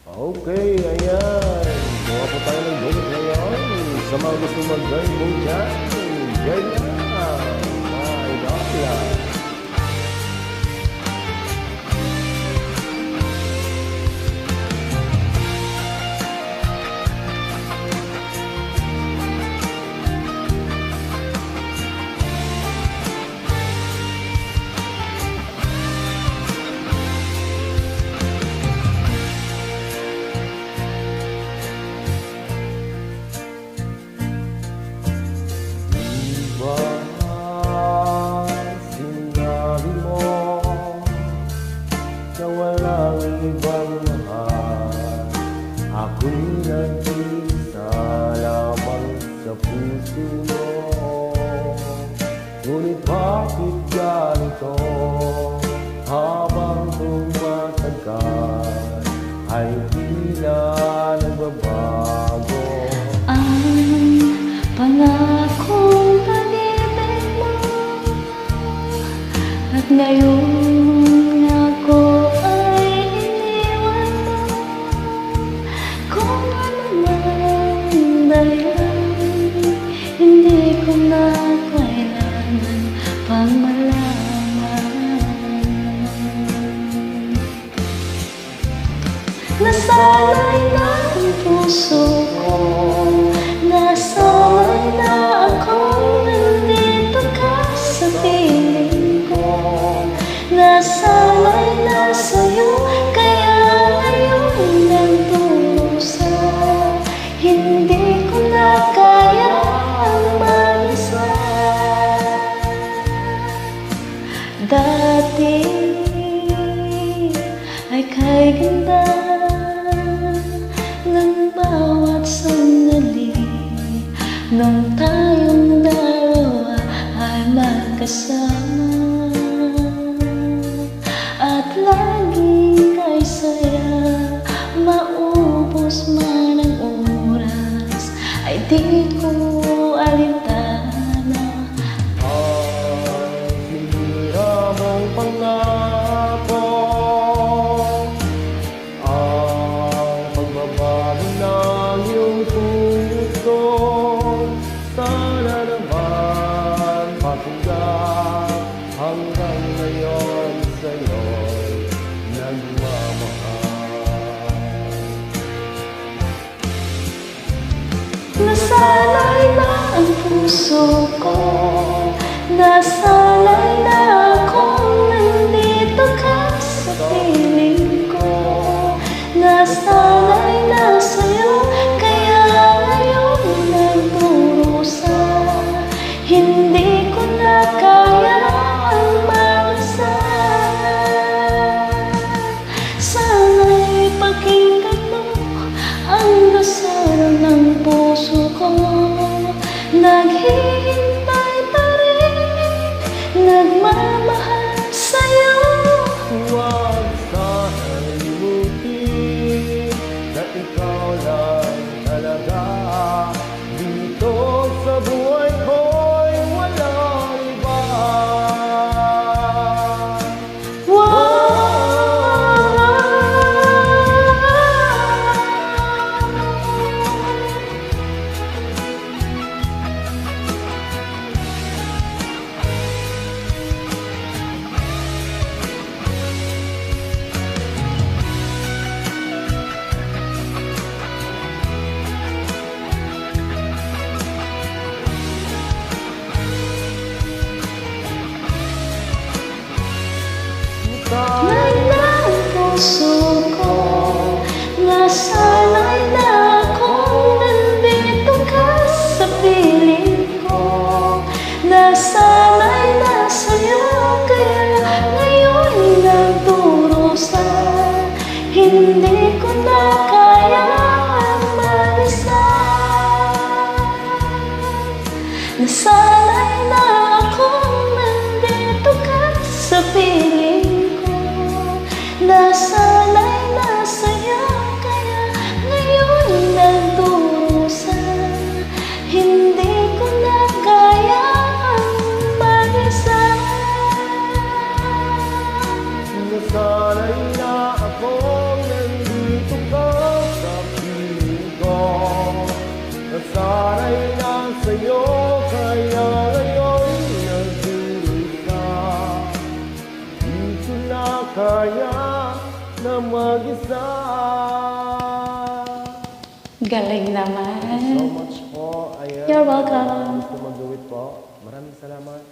Okay, ayan. Gawa po tayo ng bonus ngayon. Sa mga gusto mag-join mo dyan, join na. My God. Sinabi mo na walang ibang mahal, ako'y nag-isa lamang sa puso mo. Ngunit bakit ganito? Habang tumatagal ay tila nagbabago Ang pangakong pag-ibig mo, at ngayon ako ay iniwan mo. Kung ano man dahilan, hindi ko na kailangan pang malaman. Nasanay na ang puso ko, nasanay na akong nandito ka sa piling ko. Nasanay na sa'yo, kaya ngayon nagdurusa. Hindi ko na kaya ang mag-isa. Dati ay kay ganda ng bawat sandali nung tayong dalawa ay magkasama, at laging kay saya. Maubos man ang oras ay di ko alintana. ang sinira mong pangako, ang pagbabago ng iyong puso. Sana naman patungan hanggang ngayon sa'yo'y nagmamahal. Nasanay na ang puso ko, nasanay na akong nandito ka sa piling ko. Nasanay na sa'yo, kaya ngayon nagdurusa. Hindi ko na kaya ang mag-isa. Sana'y pakinggan mo ang dasal ng puso ko. Naghihintay pa rin, nagmamahal sa'yo. Huwag sana'y limutin na ikaw lang talaga. Dito sa buhay ko'y walang iba. Ang puso ko, nasanay na akong nandito ka sa piling ko. Nasanay na sa'yo, kaya ngayon nagdurusa. Hindi ko na kaya ang mag-isa. Nasanay na akong nandito ka sa piling ko. Nasanay na sa'yo, kaya ngayon nagdurusa. Hindi ko na kaya ang mag-isa. Nasanay na akong nandito ka Sana'y nasa'yo, kaya ngayon nagdurusa. Di ko na kaya na mag-isa. Galing So naman. much po. Ayan. You're welcome. Gusto mag-do it po. Maraming salamat.